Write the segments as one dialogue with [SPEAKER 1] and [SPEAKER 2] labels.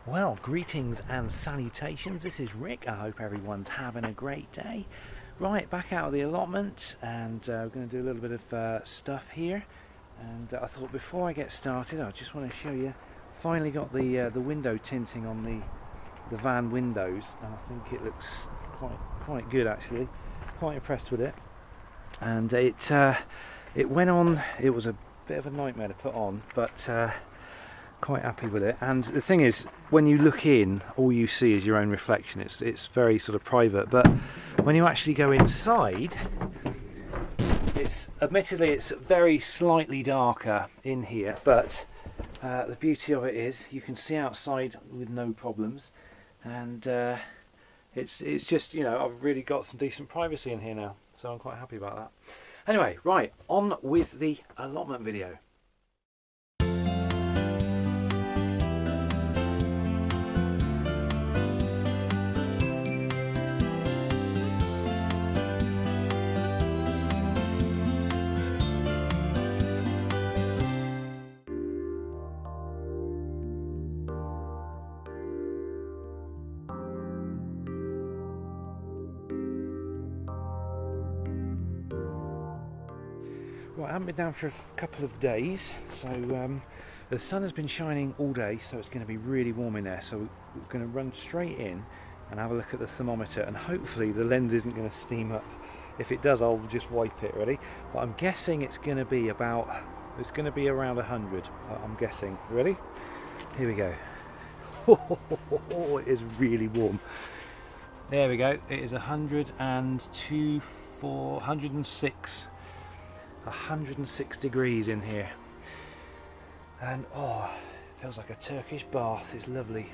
[SPEAKER 1] Well, greetings and salutations. This is Rick. I hope everyone's having a great day. Right, back out of the allotment, and we're going to do a little bit of stuff here. And I thought before I get started, I just want to show you. Finally got the window tinting on the van windows, and I think it looks quite good actually. Quite impressed with it. And it went on. It was a bit of a nightmare to put on, but. Quite happy with it. And the thing is, when you look in, all you see is your own reflection. It's very sort of private, but when you actually go inside, it's very slightly darker in here, but the beauty of it is you can see outside with no problems, and it's just, you know, I've really got some decent privacy in here now, so I'm quite happy about that. Anyway, right, on with the allotment video. Right, I haven't been down for a couple of days, so the sun has been shining all day, so it's going to be really warm in there. So we're going to run straight in and have a look at the thermometer, and hopefully the lens isn't going to steam up. If it does, I'll just wipe it, ready? But I'm guessing it's going to be around 100. I'm guessing. Ready? Here we go. Oh, it is really warm. There we go. It is 102, 106. 106 degrees in here, and oh, it feels like a Turkish bath. It's lovely.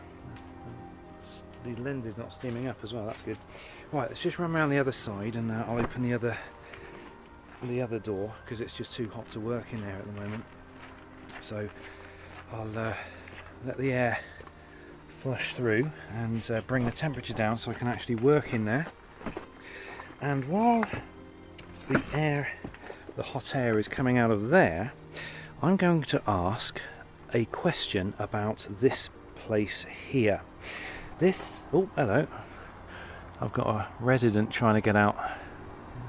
[SPEAKER 1] The lens is not steaming up as well, that's good. Right, let's just run around the other side, and I'll open the other door because it's just too hot to work in there at the moment. So I'll let the air flush through and bring the temperature down so I can actually work in there. And while the hot air is coming out of there, I'm going to ask a question about this place here. Oh, hello. I've got a resident trying to get out.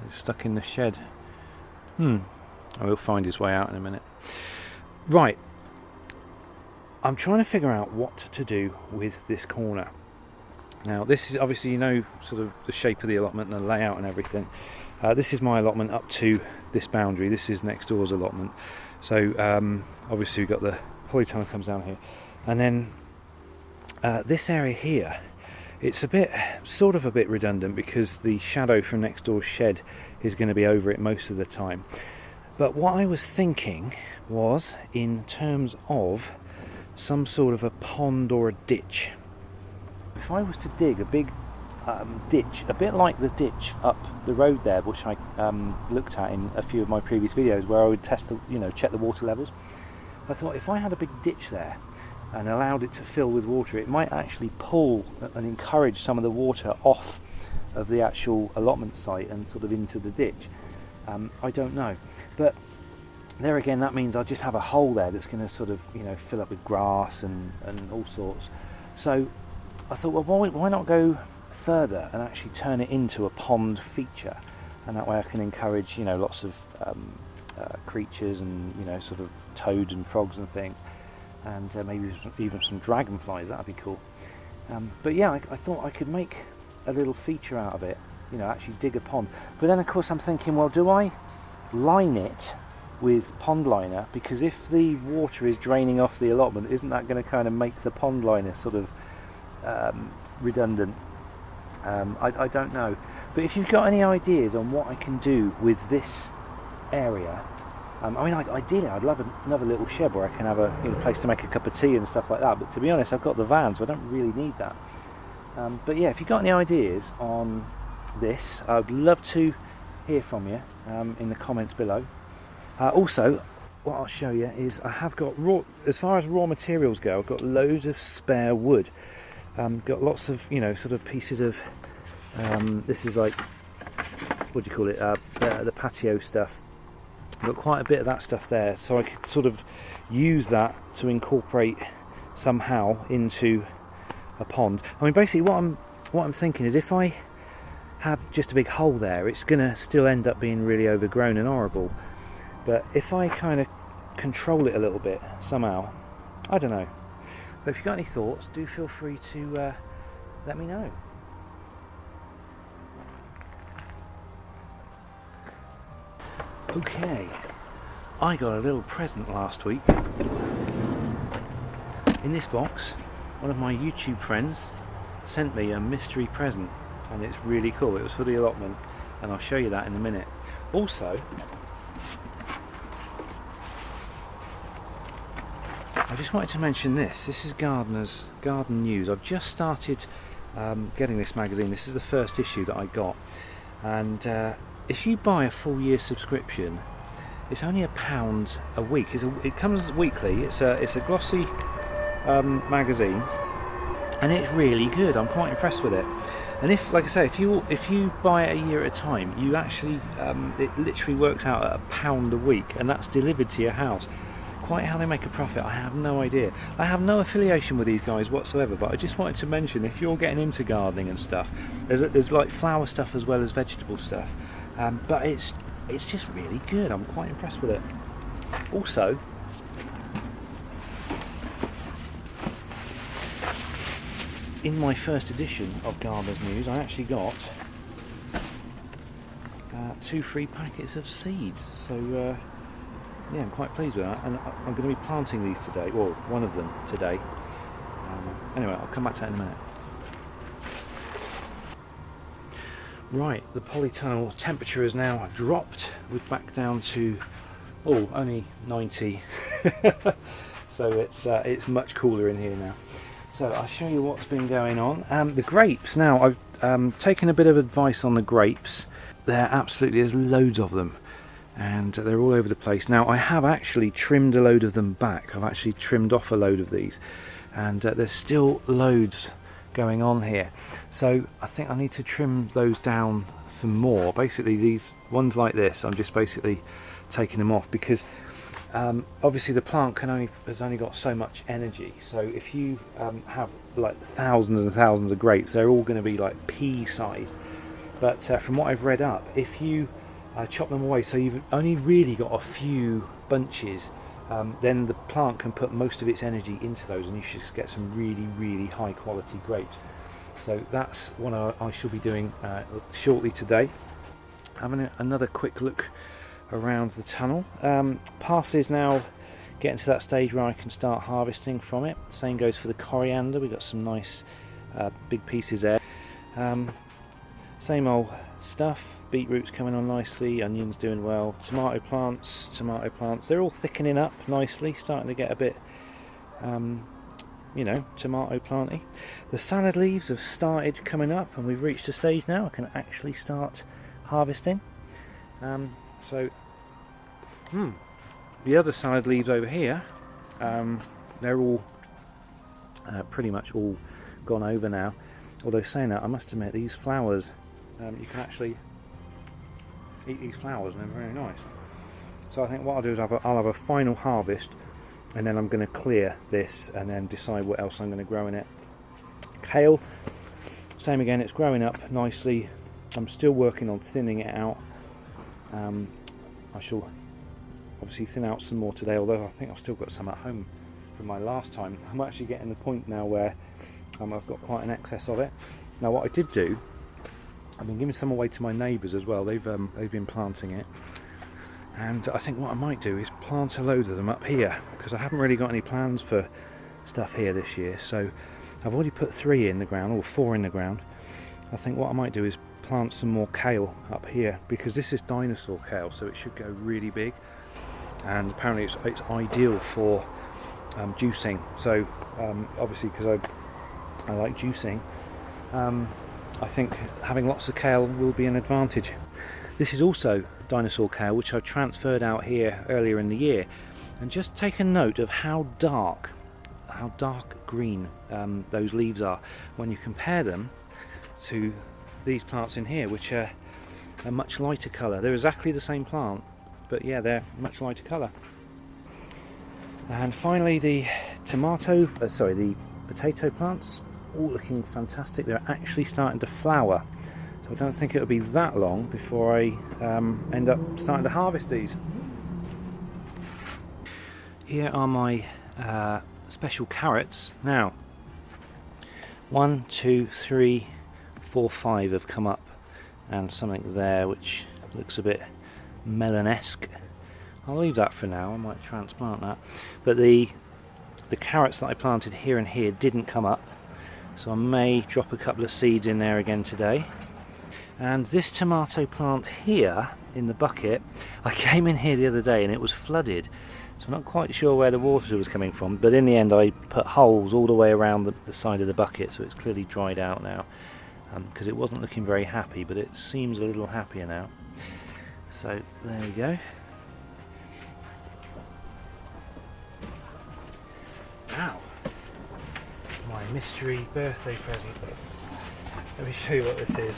[SPEAKER 1] He's stuck in the shed. I will find his way out in a minute. Right. I'm trying to figure out what to do with this corner. Now, this is obviously, you know, sort of the shape of the allotment and the layout and everything. This is my allotment up to this boundary. This is next door's allotment. So obviously we've got the polytunnel comes down here, and then this area here, it's a bit redundant because the shadow from next door's shed is going to be over it most of the time. But what I was thinking was in terms of some sort of a pond or a ditch. If I was to dig a big ditch, a bit like the ditch up the road there, which I looked at in a few of my previous videos, where I would check the water levels. I thought if I had a big ditch there and allowed it to fill with water, it might actually pull and encourage some of the water off of the actual allotment site and sort of into the ditch. I don't know, but there again, that means I'll just have a hole there that's going to sort of, you know, fill up with grass and all sorts. So I thought, well, why not go further and actually turn it into a pond feature, and that way I can encourage, you know, lots of creatures and, you know, sort of toads and frogs and things, and maybe even some dragonflies. That'd be cool. But yeah, I thought I could make a little feature out of it, you know, actually dig a pond. But then of course I'm thinking, well, do I line it with pond liner? Because if the water is draining off the allotment, isn't that going to kind of make the pond liner sort of redundant? I don't know, but if you've got any ideas on what I can do with this area, I mean, ideally I'd love another little shed where I can have a, you know, place to make a cup of tea and stuff like that, but to be honest, I've got the van, so I don't really need that. But yeah, if you've got any ideas on this, I'd love to hear from you in the comments below. Also, what I'll show you is I have got as far as raw materials go, I've got loads of spare wood. Got lots of, you know, sort of pieces of this is like, what do you call it, the patio stuff. I've got quite a bit of that stuff there, so I could sort of use that to incorporate somehow into a pond. I mean, basically what I'm thinking is if I have just a big hole there, it's going to still end up being really overgrown and horrible. But if I kind of control it a little bit somehow, I don't know. But if you've got any thoughts, do feel free to let me know. Okay, I got a little present last week. In this box, one of my YouTube friends sent me a mystery present, and it's really cool. It was for the allotment, and I'll show you that in a minute. Also, I just wanted to mention this. This is Gardener's Garden News. I've just started getting this magazine. This is the first issue that I got, and if you buy a full year subscription, it's only £1 a week. It comes weekly. It's a glossy magazine, and it's really good. I'm quite impressed with it. And if, like I say, if you buy it a year at a time, you actually it literally works out at £1 a week, and that's delivered to your house. Quite how they make a profit, I have no idea. I have no affiliation with these guys whatsoever, but I just wanted to mention, if you're getting into gardening and stuff, there's like flower stuff as well as vegetable stuff, but it's just really good. I'm quite impressed with it. Also, in my first edition of Gardener's News, I actually got 2 free packets of seeds, so yeah, I'm quite pleased with that, and I'm going to be planting these today, well, one of them today. Anyway, I'll come back to that in a minute. Right, the polytunnel temperature has now dropped. We're back down to, only 90. So it's much cooler in here now. So I'll show you what's been going on. The grapes, now I've taken a bit of advice on the grapes. There's loads of them, and they're all over the place. Now I have actually trimmed a load of them back. I've actually trimmed off a load of these, and there's still loads going on here, so I think I need to trim those down some more. Basically these ones like this, I'm just basically taking them off because obviously the plant has only got so much energy. So if you have like thousands and thousands of grapes, they're all going to be like pea sized, but from what I've read up, if you chop them away so you've only really got a few bunches, then the plant can put most of its energy into those, and you should get some really high quality grapes. So that's what I shall be doing shortly today. Having another quick look around the tunnel. Parsley is now getting to that stage where I can start harvesting from it. Same goes for the coriander. We've got some nice big pieces there. Same old stuff. Beetroot's coming on nicely, onions doing well, tomato plants, they're all thickening up nicely, starting to get a bit, tomato planty. The salad leaves have started coming up, and we've reached a stage now I can actually start harvesting. The other salad leaves over here, they're all pretty much all gone over now. Although saying that, I must admit, these flowers, you can actually eat these flowers and they're very nice. So I think what I'll do is I'll have a final harvest, and then I'm going to clear this and then decide what else I'm going to grow in it. Kale, same again, it's growing up nicely. I'm still working on thinning it out. I shall obviously thin out some more today, although I think I've still got some at home from my last time. I'm actually getting to the point now where I've got quite an excess of it. Now what I did do, I've been giving some away to my neighbours as well. They've been planting it, and I think what I might do is plant a load of them up here, because I haven't really got any plans for stuff here this year. So I've already put 3 in the ground, or 4 in the ground. I think what I might do is plant some more kale up here, because this is dinosaur kale, so it should go really big, and apparently it's ideal for juicing. So obviously, because I like juicing, I think having lots of kale will be an advantage. This is also dinosaur kale, which I transferred out here earlier in the year, and just taken note of how dark green those leaves are when you compare them to these plants in here, which are a much lighter colour. They're exactly the same plant, but yeah, they're much lighter colour. And finally, the potato plants. all looking fantastic. They're actually starting to flower, so I don't think it'll be that long before I end up starting to harvest these. Here are my special carrots. Now, 1, 2, 3, 4, 5 have come up, and something there which looks a bit melon-esque. I'll leave that for now, I might transplant that. But the carrots that I planted here and here didn't come up, so I may drop a couple of seeds in there again today. And this tomato plant here in the bucket, I came in here the other day and it was flooded, so I'm not quite sure where the water was coming from, but in the end I put holes all the way around the side of the bucket, so it's clearly dried out now, because it wasn't looking very happy, but it seems a little happier now. So there we go. Now, my mystery birthday present. Let me show you what this is.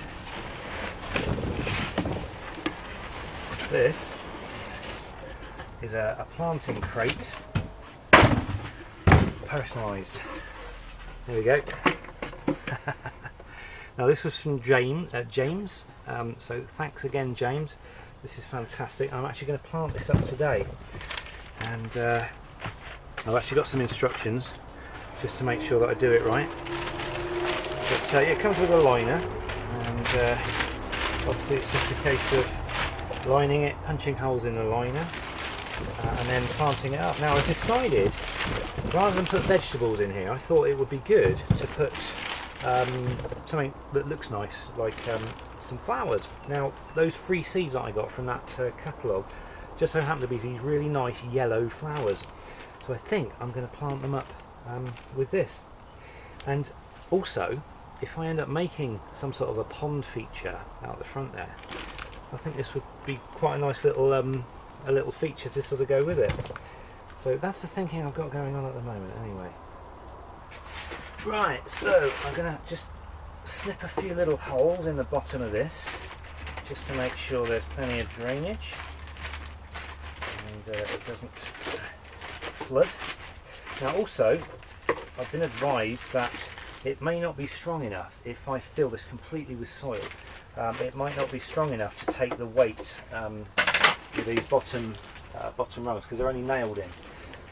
[SPEAKER 1] This is a planting crate, personalised. There we go. Now this was from James, so thanks again James. This is fantastic. I'm actually going to plant this up today, and I've actually got some instructions just to make sure that I do it right. But yeah, it comes with a liner, and obviously it's just a case of lining it, punching holes in the liner, and then planting it up. Now I've decided, rather than put vegetables in here, I thought it would be good to put something that looks nice, like some flowers. Now those free seeds that I got from that catalogue just so happen to be these really nice yellow flowers. So I think I'm going to plant them up with this. And also, if I end up making some sort of a pond feature out the front there, I think this would be quite a nice little a little feature to sort of go with it. So that's the thinking I've got going on at the moment anyway. Right, so I'm going to just snip a few little holes in the bottom of this just to make sure there's plenty of drainage and it doesn't flood. Now also, I've been advised that it may not be strong enough if I fill this completely with soil. It might not be strong enough to take the weight with these bottom rungs, because they're only nailed in.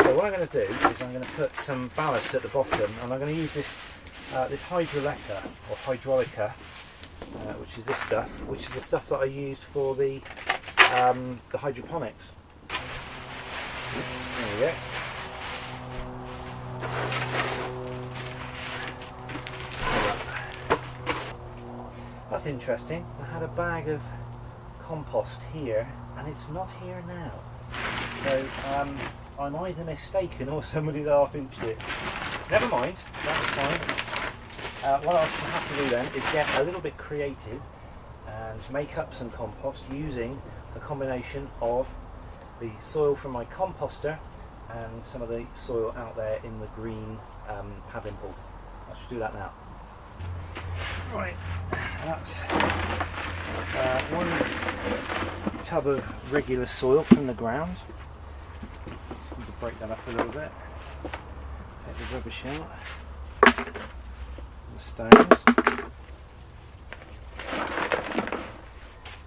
[SPEAKER 1] So what I'm going to do is I'm going to put some ballast at the bottom, and I'm going to use this this hydraulica, or hydraulica, which is this stuff, which is the stuff that I used for the hydroponics. There we go. That's interesting. I had a bag of compost here and it's not here now. So I'm either mistaken or somebody's half-inched it. Never mind, that's fine. What I should have to do then is get a little bit creative and make up some compost using a combination of the soil from my composter and some of the soil out there in the green paving pool. I should do that now. Right, that's one tub of regular soil from the ground. Just need to break that up a little bit. Take the rubbish out, the stones,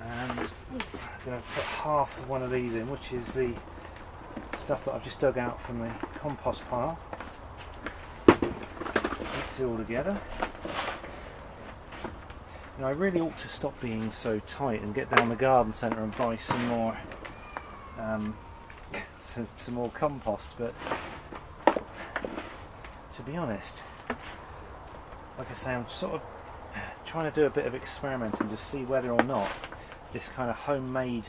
[SPEAKER 1] and I'm going to put half of one of these in, which is the stuff that I've just dug out from the compost pile. Mix it all together. Now I really ought to stop being so tight and get down the garden centre and buy some more some more compost, but to be honest, like I say, I'm sort of trying to do a bit of experiment and just see whether or not this kind of homemade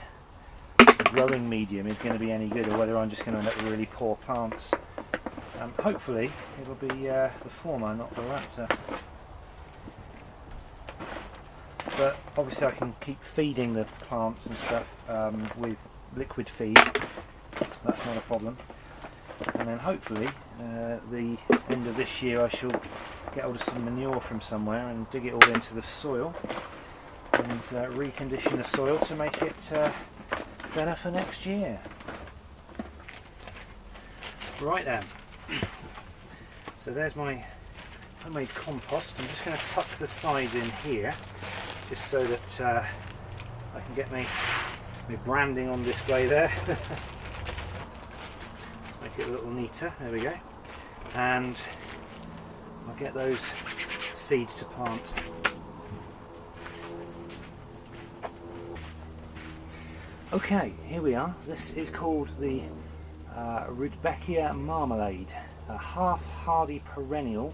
[SPEAKER 1] growing medium is going to be any good, or whether I'm just going to end up with really poor plants. Hopefully it'll be the former, not the latter. But obviously I can keep feeding the plants and stuff with liquid feed. That's not a problem. And then hopefully the end of this year I shall get hold of some manure from somewhere and dig it all into the soil and recondition the soil to make it better for next year. Right then. So there's my homemade compost. I'm just going to tuck the sides in here, just so that I can get my branding on display there. Make it a little neater. There we go. And I'll get those seeds to plant. Okay, here we are. This is called the Rudbeckia marmalade, a half-hardy perennial,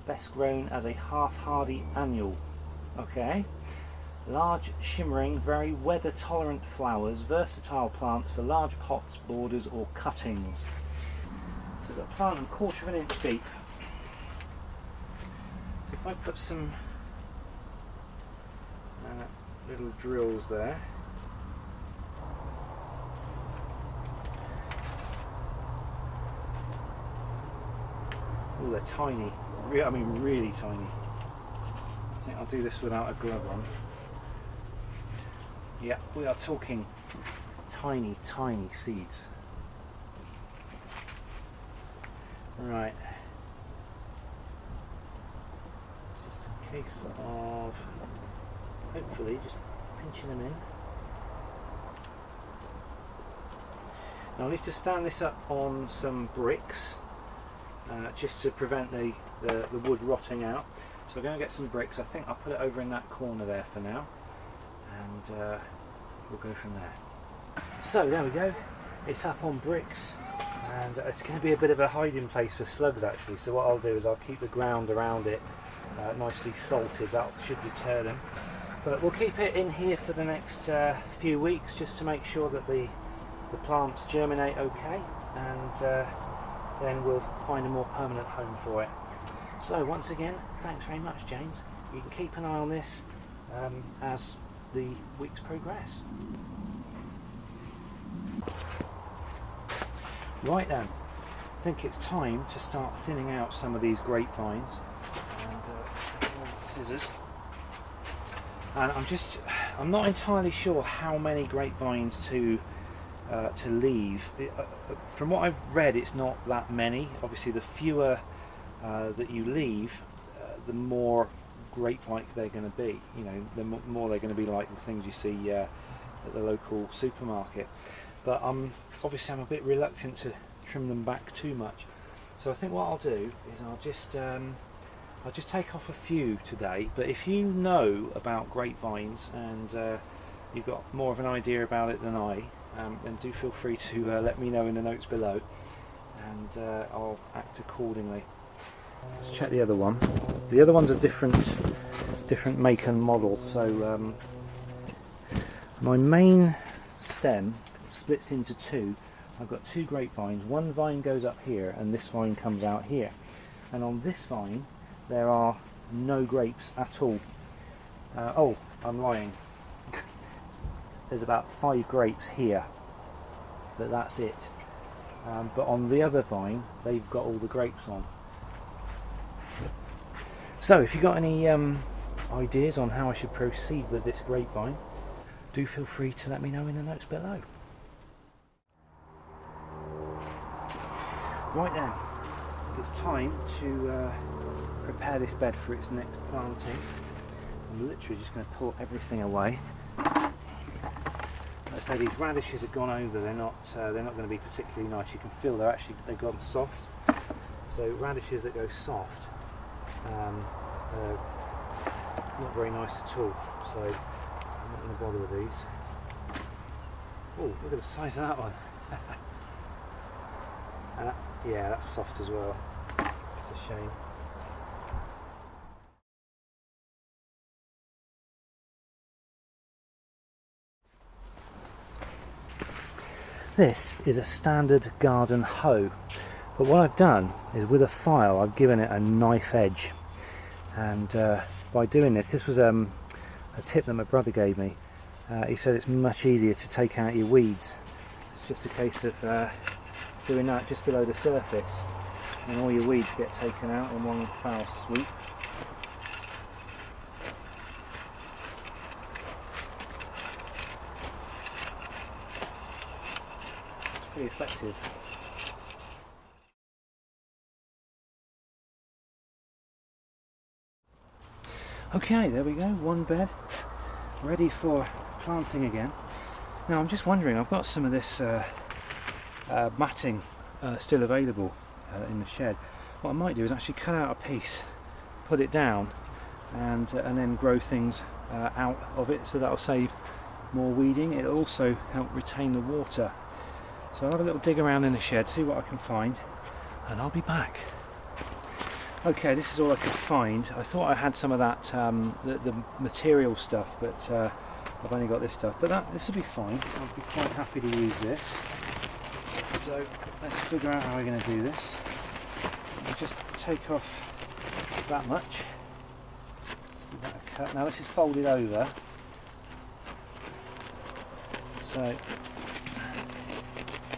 [SPEAKER 1] best grown as a half-hardy annual. Okay, large, shimmering, very weather-tolerant flowers, versatile plants for large pots, borders, or cuttings. So we've got a plant them 1/4 of an inch deep. So if I put some little drills there. Oh, they're tiny. I mean, really tiny. I think I'll do this without a glove on. Yeah, we are talking tiny, tiny seeds. Right. Just a case of hopefully just pinching them in. Now I need to stand this up on some bricks. Just to prevent the wood rotting out. So I'm going to get some bricks. I think I'll put it over in that corner there for now, and we'll go from there. So there we go, it's up on bricks, and it's going to be a bit of a hiding place for slugs actually. So what I'll do is I'll keep the ground around it nicely salted. That should deter them, but we'll keep it in here for the next few weeks just to make sure that the plants germinate okay, and then we'll find a more permanent home for it. So once again, thanks very much, James. You can keep an eye on this as the weeks progress. Right then, I think it's time to start thinning out some of these grapevines. And scissors. And I'm not entirely sure how many grapevines to leave. From what I've read, it's not that many. Obviously the fewer that you leave, the more grape-like they're going to be. You know, the more they're going to be like the things you see at the local supermarket. But obviously I'm a bit reluctant to trim them back too much. So I think what I'll do is I'll just take off a few today. But if you know about grapevines and you've got more of an idea about it than I, then do feel free to let me know in the notes below, and I'll act accordingly. Let's check the other one. The other one's a different make and model. So my main stem splits into two. I've got two grapevines. One vine goes up here, and this vine comes out here. And on this vine, there are no grapes at all. Oh, I'm lying. There's about 5 grapes here, but that's it. But on the other vine, they've got all the grapes on. So if you've got any ideas on how I should proceed with this grapevine, do feel free to let me know in the notes below. Right then, it's time to prepare this bed for its next planting. I'm literally just going to pull everything away. So these radishes have gone over. They're not going to be particularly nice. You can feel they've gone soft. So radishes that go soft, not very nice at all. So I'm not going to bother with these. Oh, look at the size of that one. Yeah, that's soft as well. It's a shame. This is a standard garden hoe, but what I've done is with a file I've given it a knife edge, and by doing this was a tip that my brother gave me. He said it's much easier to take out your weeds. It's just a case of doing that just below the surface, and all your weeds get taken out in one foul swoop. Pretty effective. Okay, there we go, one bed ready for planting again. Now I'm just wondering, I've got some of this matting still available in the shed. What I might do is actually cut out a piece, put it down, and then grow things out of it, so that'll save more weeding. It'll also help retain the water. So I'll have a little dig around in the shed, see what I can find, and I'll be back. Okay, this is all I could find. I thought I had some of that, the material stuff, but I've only got this stuff. But this will be fine. I'll be quite happy to use this. So let's figure out how we're going to do this. I'll just take off that much. Give that a cut. Now this is folded over, so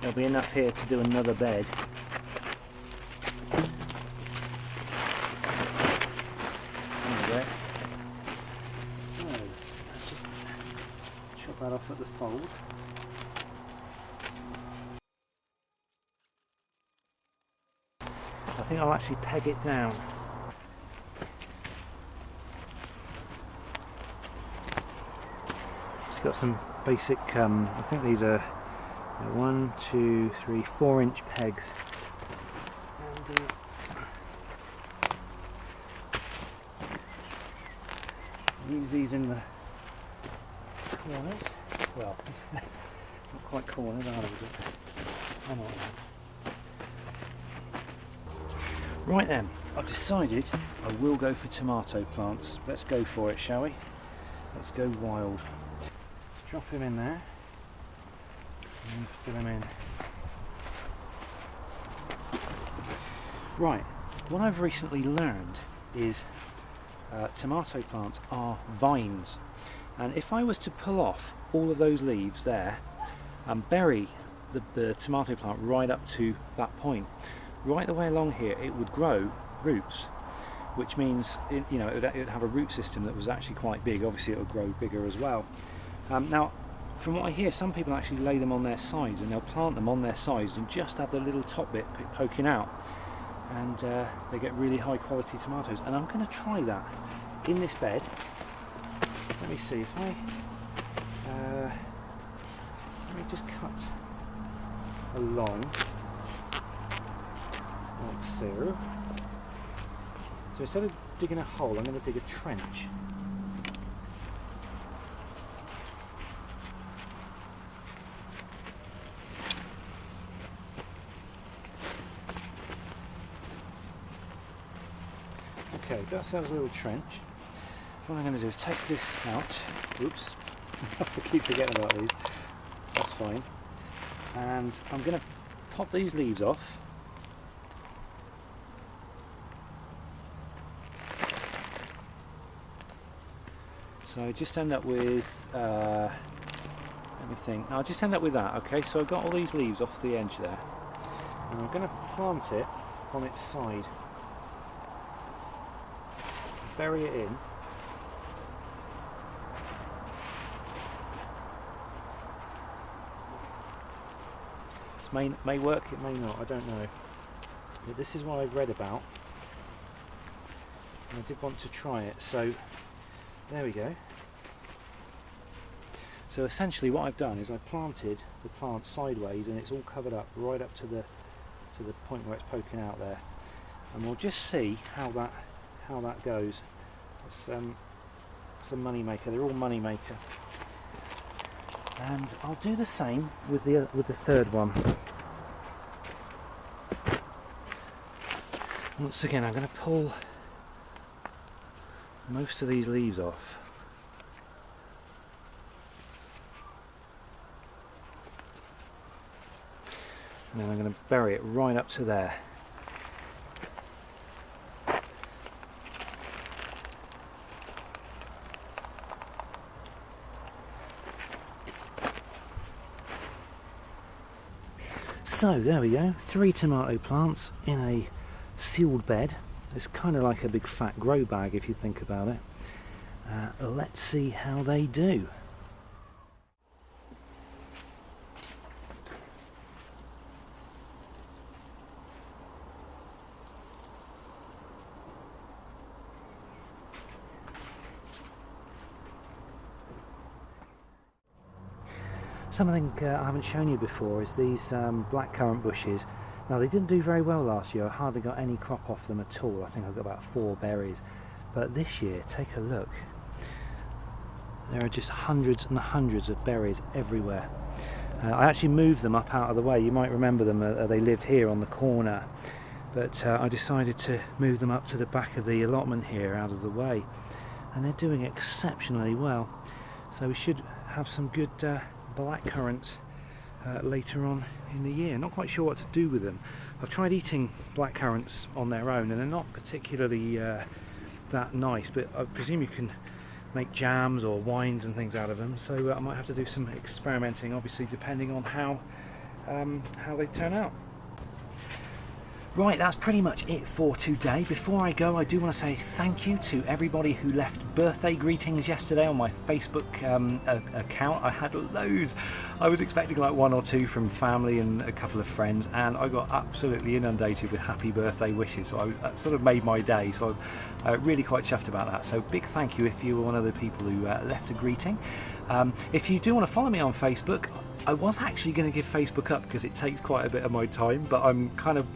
[SPEAKER 1] there'll be enough here to do another bed. So let's just chop that off at the fold. I think I'll actually peg it down. It's got some basic, I think these are 1, 2, 3, 4-inch pegs. And, use these in the corners. Well, not quite corners, are they? I'm not. Right then, I've decided I will go for tomato plants. Let's go for it, shall we? Let's go wild. Drop him in there and fill him in. Right, what I've recently learned is tomato plants are vines, and if I was to pull off all of those leaves there and bury the tomato plant right up to that point, right the way along here, it would grow roots, which means it would have a root system that was actually quite big. Obviously it would grow bigger as well. Now from what I hear, some people actually lay them on their sides, and they'll plant them on their sides and just have the little top bit poking out, and they get really high quality tomatoes. And I'm going to try that in this bed. Let me see if I let me just cut along like so. So instead of digging a hole, I'm going to dig a trench. Okay, got ourselves a little trench. What I'm going to do is take this out. Oops, I keep forgetting about these. That's fine. And I'm going to pop these leaves off. So I just end up with, let me think, I'll just end up with that, okay? So I've got all these leaves off the edge there, and I'm going to plant it on its side. Bury it in. This may work, it may not, I don't know. But this is what I've read about, and I did want to try it, so there we go. So essentially what I've done is I've planted the plant sideways, and it's all covered up right up to the point where it's poking out there, and we'll just see how that goes. It's a money maker. They're all money maker. And I'll do the same with the third one. Once again, I'm going to pull most of these leaves off. And then I'm going to bury it right up to there. So there we go, 3 tomato plants in a sealed bed. It's kind of like a big fat grow bag if you think about it. Let's see how they do. Something I haven't shown you before is these blackcurrant bushes. Now they didn't do very well last year, I hardly got any crop off them at all. I think I got about 4 berries. But this year, take a look. There are just hundreds and hundreds of berries everywhere. I actually moved them up out of the way. You might remember them, they lived here on the corner. But I decided to move them up to the back of the allotment here, out of the way. And they're doing exceptionally well. So we should have some good blackcurrants later on in the year. Not quite sure what to do with them. I've tried eating blackcurrants on their own and they're not particularly that nice, but I presume you can make jams or wines and things out of them, so I might have to do some experimenting, obviously depending on how they turn out. Right, that's pretty much it for today. Before I go, I do want to say thank you to everybody who left birthday greetings yesterday on my Facebook account. I had loads. I was expecting like 1 or 2 from family and a couple of friends, and I got absolutely inundated with happy birthday wishes, so that sort of made my day. So I'm really quite chuffed about that. So big thank you if you were one of the people who left a greeting. If you do want to follow me on Facebook, I was actually going to give Facebook up because it takes quite a bit of my time, but I'm kind of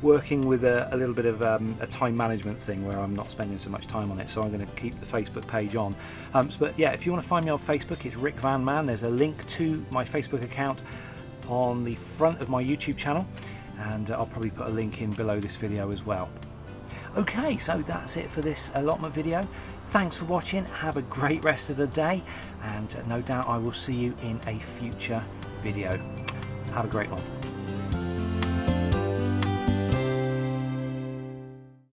[SPEAKER 1] working with a little bit of a time management thing where I'm not spending so much time on it, so I'm going to keep the Facebook page on. But yeah, if you want to find me on Facebook, it's RickVanMan. There's a link to my Facebook account on the front of my YouTube channel, and I'll probably put a link in below this video as well. Okay, so that's it for this allotment video. Thanks for watching, have a great rest of the day, and no doubt I will see you in a future video. Have a great one.